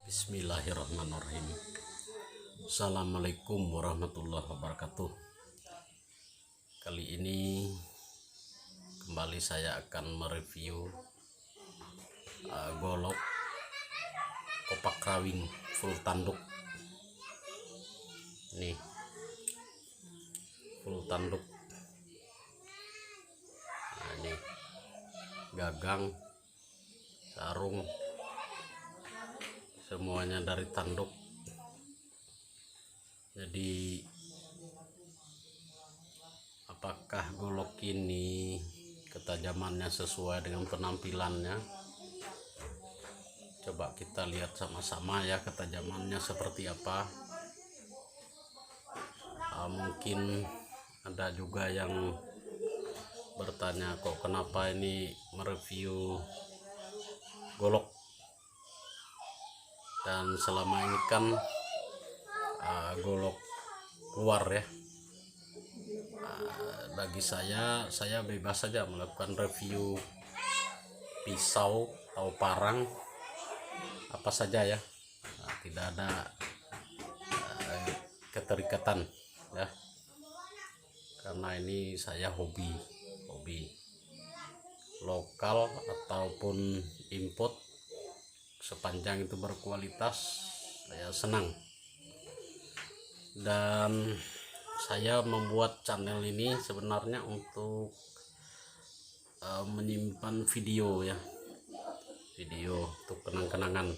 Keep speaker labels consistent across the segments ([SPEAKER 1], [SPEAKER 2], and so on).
[SPEAKER 1] Bismillahirrahmanirrahim. Assalamualaikum warahmatullahi wabarakatuh. Kali ini kembali saya akan mereview golok kopak krawing full tanduk. Nih, full tanduk. Nah, ini gagang, sarung, semuanya dari tanduk. Jadi apakah golok ini ketajamannya sesuai dengan penampilannya? Coba kita lihat sama-sama ya, ketajamannya seperti apa. Mungkin ada juga yang bertanya, kok kenapa ini mereview golok, dan selama ini kan golok keluar ya. Bagi saya bebas saja melakukan review pisau atau parang apa saja ya. Tidak ada keterikatan ya, karena ini saya hobi lokal ataupun import, sepanjang itu berkualitas saya senang. Dan saya membuat channel ini sebenarnya untuk menyimpan video ya, untuk kenang-kenangan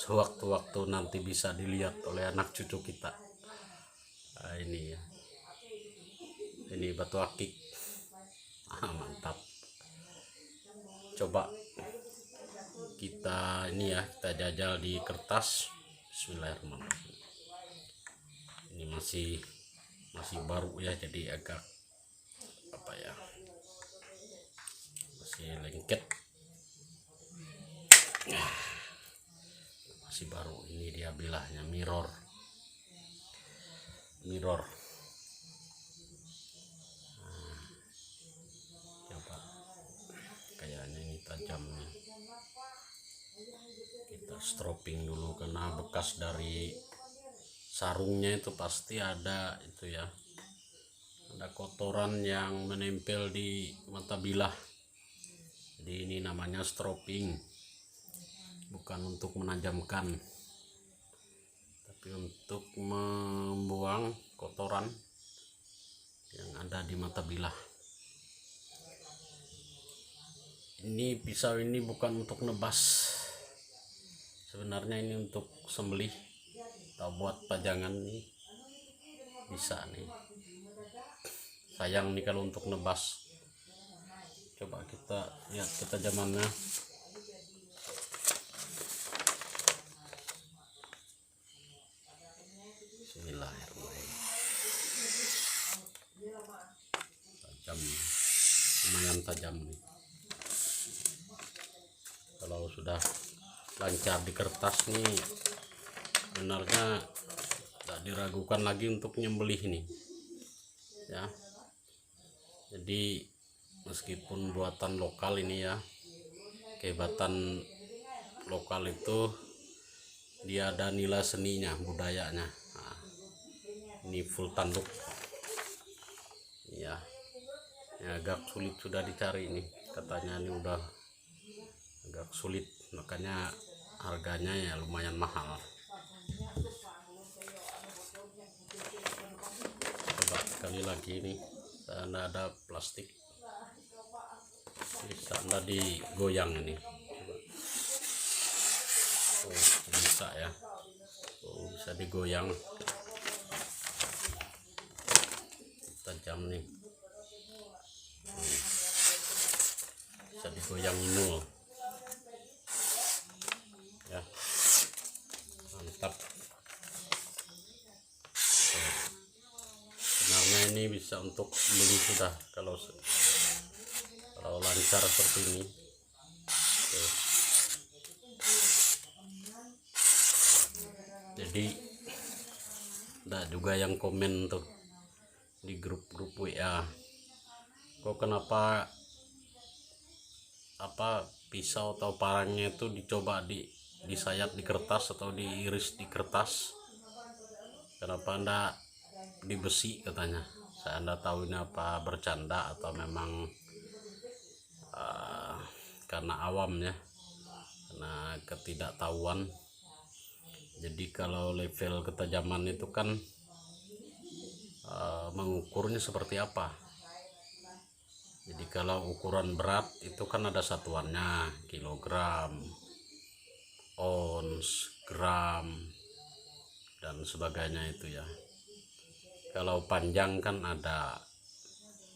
[SPEAKER 1] sewaktu-waktu nanti bisa dilihat oleh anak cucu kita. Ini ya, ini batu akik. Mantap. Coba kita ini ya, kita jajal di kertas. Bismillahirrahmanirrahim. Ini masih baru ya, jadi agak apa ya, masih lengket, masih baru. Ini dia bilahnya, mirror. Coba, kayaknya ini tajam nih. Kita stropping dulu, karena bekas dari sarungnya itu pasti ada itu ya, ada kotoran yang menempel di mata bilah. Jadi ini namanya stropping, bukan untuk menajamkan, tapi untuk membuang kotoran yang ada di mata bilah. Ini pisau ini bukan untuk nebas, sebenarnya ini untuk sembelih atau buat pajangan nih, bisa nih. Sayang nih kalau untuk nebas. Coba kita lihat ketajamannya. Bismillahirrahmanirrahim. Tajam, lumayan tajam nih. Kalau sudah lancar di kertas nih, sebenarnya tak diragukan lagi untuk nyembelih nih ya. Jadi meskipun buatan lokal ini ya, kehebatan lokal itu dia ada nilai seninya, budayanya. Nah, ini full tanduk ya. Ini agak sulit sudah dicari ini, katanya ini udah agak sulit, makanya harganya ya lumayan mahal. Coba sekali lagi nih, karena ada plastik, bisa anda digoyang ini. Bisa ya, bisa digoyang, tajam nih. Bisa digoyang nol ya, mantap. Sebenarnya ini bisa untuk beli sudah kalau lancar seperti ini. Jadi ada juga yang komen tuh di grup WA, kok kenapa pisau atau parangnya itu dicoba di disayat di kertas atau diiris di kertas? Kenapa enggak di besi katanya? Saya enggak tahu ini apa bercanda atau memang uh, karena awam ya, karena ketidaktahuan. Jadi kalau level ketajaman itu kan mengukurnya seperti apa. Jadi kalau ukuran berat itu kan ada satuannya, kilogram, ons, gram, dan sebagainya itu ya. Kalau panjang kan ada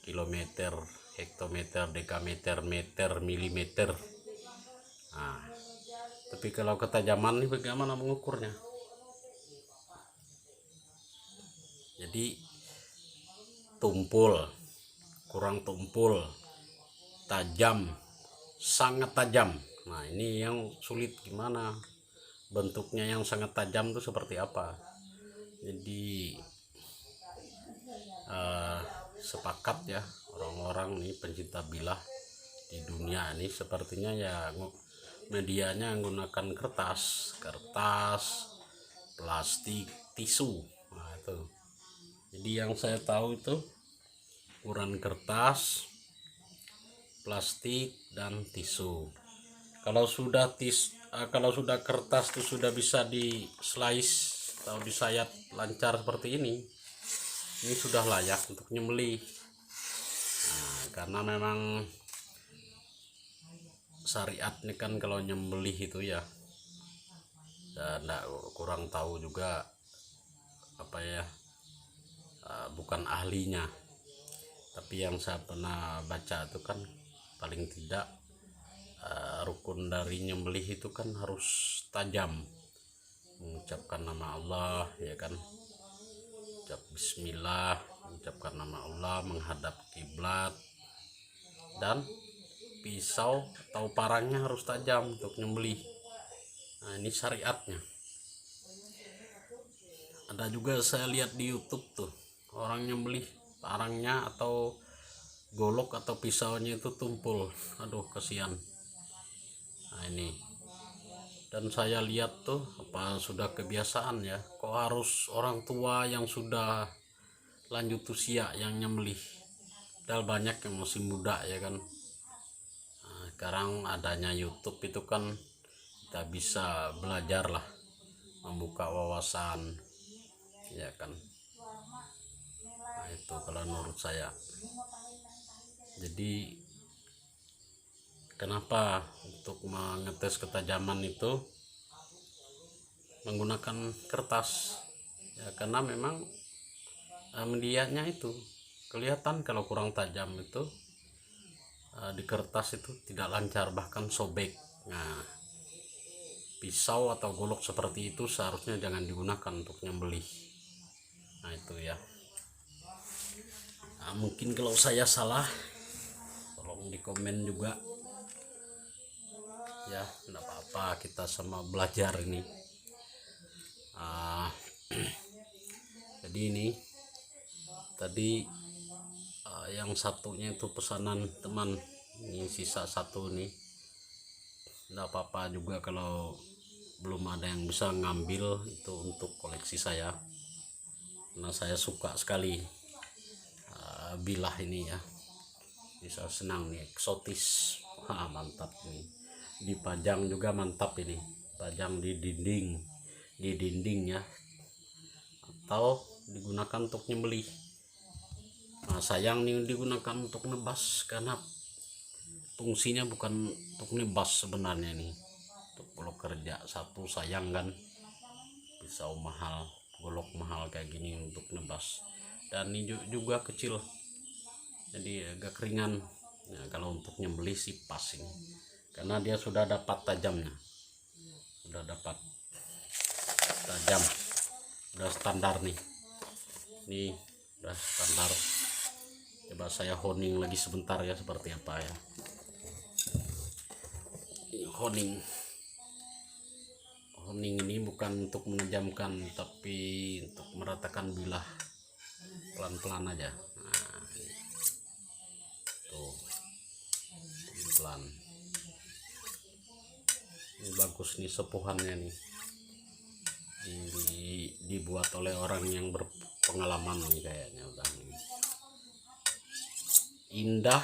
[SPEAKER 1] kilometer, hektometer, dekameter, meter, milimeter. Nah, tapi kalau ketajaman ini bagaimana mengukurnya? Jadi tumpul, kurang tumpul, tajam, sangat tajam. Nah, ini yang sulit, gimana bentuknya yang sangat tajam itu seperti apa. Jadi sepakat ya orang-orang nih pencinta bilah di dunia ini sepertinya ya medianya menggunakan kertas, plastik, tisu. Nah, itu. Jadi yang saya tahu itu ukuran kertas, plastik, dan tisu. Kalau sudah kertas itu sudah bisa di slice atau disayat lancar seperti ini sudah layak untuk nyembelih. Nah, karena memang syariat ini kan kalau nyembelih itu ya, enggak, kurang tahu juga apa ya, bukan ahlinya. Tapi yang saya pernah baca itu kan paling tidak rukun dari nyembelih itu kan harus tajam, mengucapkan nama Allah ya kan, ucap bismillah, mengucapkan nama Allah, menghadap kiblat, dan pisau atau parangnya harus tajam untuk nyembelih. Nah, ini syariatnya. Ada juga saya lihat di YouTube tuh orang nyembelih parangnya atau golok atau pisaunya itu tumpul, aduh kasihan. Nah, ini, dan saya lihat tuh apa sudah kebiasaan ya, kok harus orang tua yang sudah lanjut usia yang nyembelih, padahal banyak yang masih muda ya kan. Nah, sekarang adanya YouTube itu kan kita bisa belajar lah, membuka wawasan ya kan. Nah, itu kalau menurut saya. Jadi kenapa untuk mengetes ketajaman itu menggunakan kertas ya, karena memang medianya itu kelihatan kalau kurang tajam itu di kertas itu tidak lancar, bahkan sobek. Nah, pisau atau golok seperti itu seharusnya jangan digunakan untuk nyembelih. Nah, itu ya. Nah, mungkin kalau saya salah tolong di komen juga ya, enggak apa-apa, kita sama belajar ini. Jadi ini tadi yang satunya itu pesanan teman, ini sisa satu nih, enggak apa-apa juga kalau belum ada yang bisa ngambil, itu untuk koleksi saya karena saya suka sekali bilah ini ya, bisa senang nih, eksotis. Mantap nih, dipajang juga mantap, ini pajang di dinding ya, atau digunakan untuk nyembelih. Nah, sayang nih digunakan untuk nebas karena fungsinya bukan untuk nebas sebenarnya nih, untuk kalau kerja satu sayang kan, pisau mahal, golok mahal kayak gini untuk nebas, dan ini juga kecil jadi agak ringan ya. Kalau untuk nyembelih sih pas ini karena dia sudah dapat tajamnya, sudah dapat tajam, udah standar nih, ini udah standar. Coba saya honing lagi sebentar ya, seperti apa ya. Ini honing ini bukan untuk menajamkan tapi untuk meratakan bilah pelan-pelan aja. Nah, tuh pelan, Ini bagus nih sepuhannya nih. Dibuat oleh orang yang berpengalaman nih kayaknya udah nih. Indah,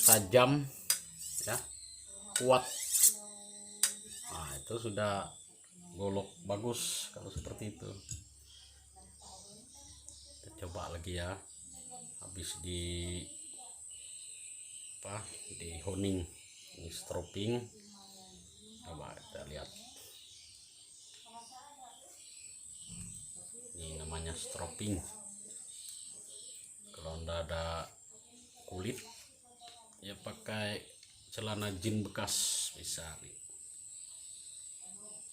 [SPEAKER 1] tajam ya, kuat. Nah itu sudah golok bagus kalau seperti itu. Kita coba lagi ya, habis di honing, ini stropping. Coba kita lihat, ini namanya stropping. Kalau anda ada kulit ya pakai celana jeans bekas bisa nih.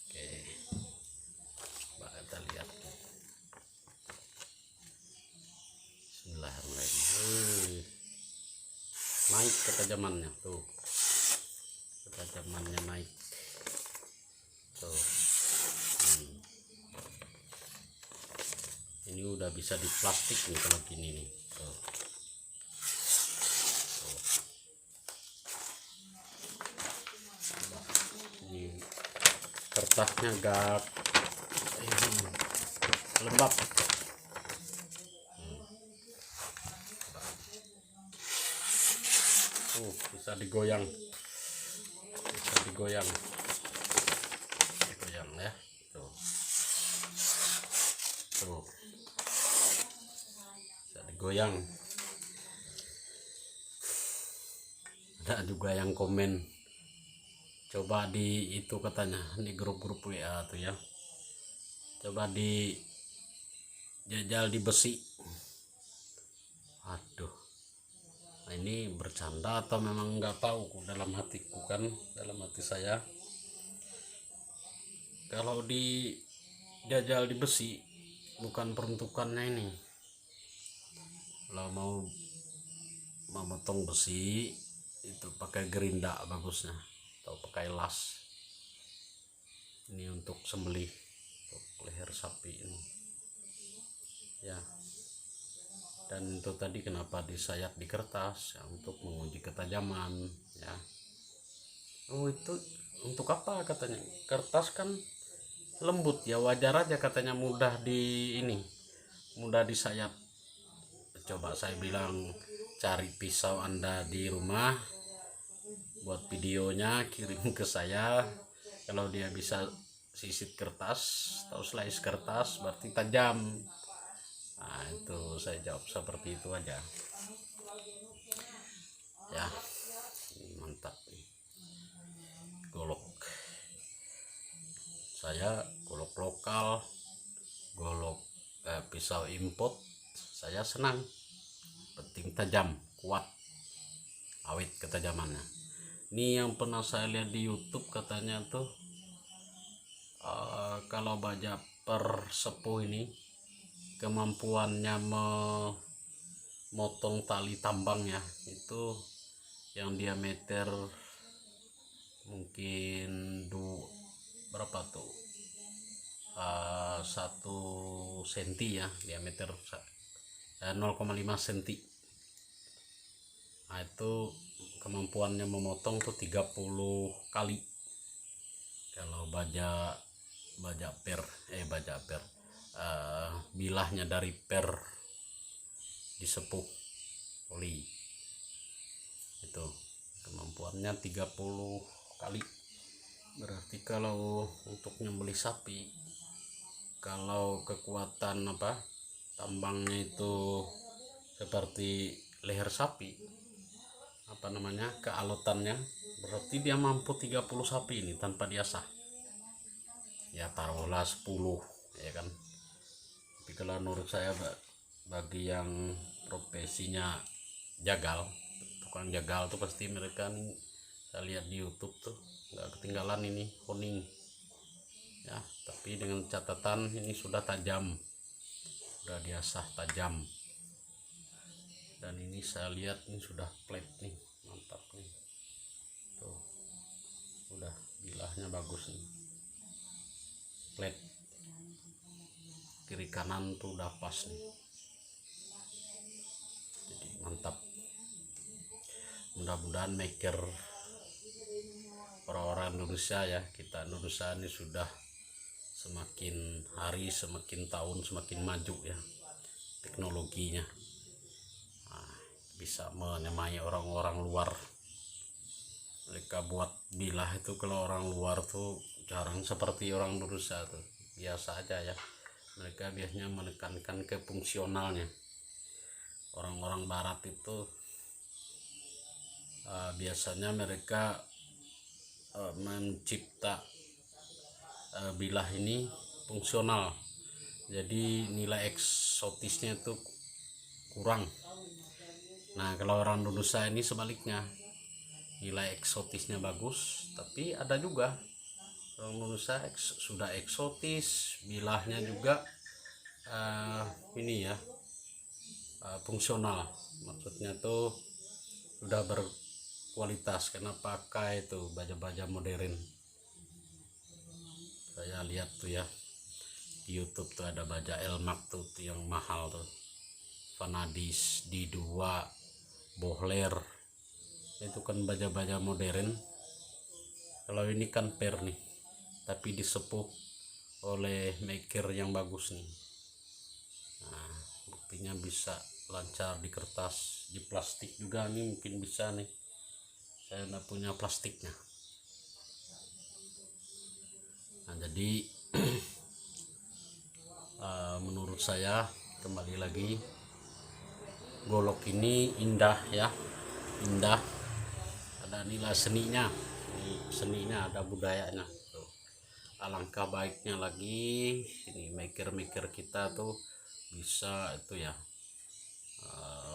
[SPEAKER 1] Oke, coba kita lihat. Bismillahirrahmanirrahim. Naik ketajamannya tuh, ketajamannya naik tuh. Ini udah bisa di plastik nih kalau gini nih tuh. Ini kertasnya agak lembab. Bisa digoyang, digoyang ya tuh, bisa digoyang. Ada juga yang komen, coba di itu katanya di grup-grup WA tuh ya, coba di jajal di besi. Aduh, nah ini bercanda atau memang nggak tahu dalam hatiku kan, dalam hati saya kalau di jajal di besi bukan peruntukannya ini. Kalau mau memotong besi itu pakai gerinda bagusnya, atau pakai las. Ini untuk sembelih, untuk leher sapi ini ya. Dan itu tadi kenapa disayat di kertas ya, untuk menguji ketajaman ya. Oh itu untuk apa katanya, kertas kan lembut ya, wajar aja katanya mudah mudah disayat. Coba saya bilang cari pisau Anda di rumah, buat videonya kirim ke saya. Kalau dia bisa sisit kertas atau slice kertas berarti tajam. Nah itu saya jawab seperti itu aja ya. Mantap nih golok. Saya golok lokal, golok pisau import saya senang, penting tajam, kuat, awet ketajamannya. Ini yang pernah saya lihat di YouTube katanya tuh kalau baja persepuh ini kemampuannya memotong tali tambang ya, itu yang diameter mungkin berapa tuh 1 senti ya, diameter 0,5 senti. Nah itu kemampuannya memotong tuh 30 kali. Kalau baja per bilahnya dari per disepuh oli itu kemampuannya 30 kali. Berarti kalau untuk nyembelih sapi, kalau kekuatan tambangnya itu seperti leher sapi, kealutannya, berarti dia mampu 30 sapi ini tanpa diasah ya, taruhlah 10 ya kan. Tapi kalau menurut saya bagi yang profesinya jagal, tukang jagal tuh pasti mereka nih, saya lihat di YouTube tuh nggak ketinggalan ini honing ya. Tapi dengan catatan ini sudah tajam, sudah diasah tajam. Dan ini saya lihat ini sudah plate nih, mantap nih tuh, udah bilahnya bagus nih, plate kiri kanan tuh udah pas nih, jadi mantap. Mudah-mudahan maker orang-orang Indonesia ya, kita Indonesia ini sudah semakin hari, semakin tahun semakin maju ya teknologinya. Nah, bisa menyamai orang-orang luar. Mereka buat bilah itu kalau orang luar tuh jarang seperti orang Indonesia tuh, biasa aja ya. Mereka biasanya menekankan ke fungsionalnya. Orang-orang barat itu biasanya mereka mencipta bilah ini fungsional, jadi nilai eksotisnya itu kurang. Nah kalau orang Indonesia ini sebaliknya, nilai eksotisnya bagus, tapi ada juga orang Indonesia sudah eksotis, bilahnya juga ini ya fungsional, maksudnya tuh udah berkualitas karena pakai itu baja-baja modern. Saya lihat tuh ya di YouTube tuh ada baja Elmak tuh yang mahal tuh, Vanadis, D2, Bohler, itu kan baja-baja modern. Kalau ini kan per nih, tapi disepuh oleh maker yang bagus nih. Nah, buktinya bisa lancar di kertas, di plastik juga nih mungkin bisa nih. Saya nggak punya plastiknya. Nah, jadi menurut saya kembali lagi golok ini indah ya, indah, ada nilai seninya, seninya ada budayanya tuh. Alangkah baiknya lagi ini maker kita tuh bisa itu ya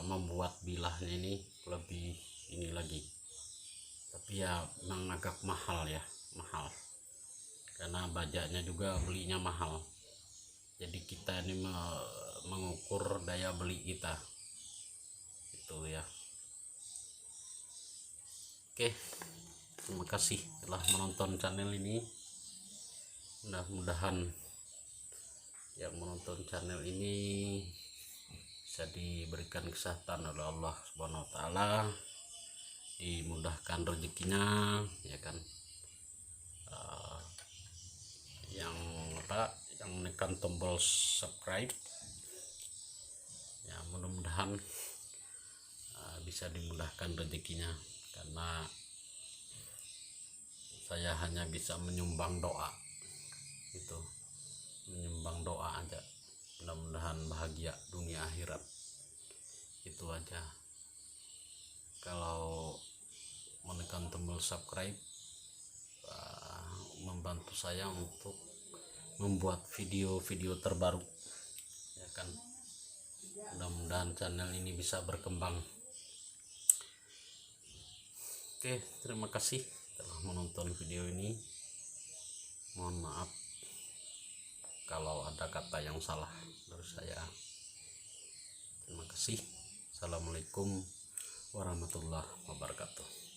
[SPEAKER 1] membuat bilahnya ini lebih ini lagi, tapi ya memang agak mahal ya, mahal karena bajanya juga belinya mahal. Jadi kita ini mengukur daya beli kita itu ya. Oke, terima kasih telah menonton channel ini. Mudah-mudahan yang menonton channel ini bisa diberikan kesehatan oleh Allah Subhanahu wa taala, dimudahkan rezekinya ya kan. Yang menekan tombol subscribe ya, mudah-mudahan bisa dimudahkan rezekinya, karena saya hanya bisa menyumbang doa, itu menyumbang doa aja. Mudah-mudahan bahagia dunia akhirat, itu aja. Kalau menekan tombol subscribe membantu saya untuk membuat video-video terbaru ya kan. Mudah-mudahan channel ini bisa berkembang. Oke, terima kasih telah menonton video ini. Mohon maaf kalau ada kata yang salah dari saya. Terima kasih. Assalamualaikum warahmatullahi wabarakatuh.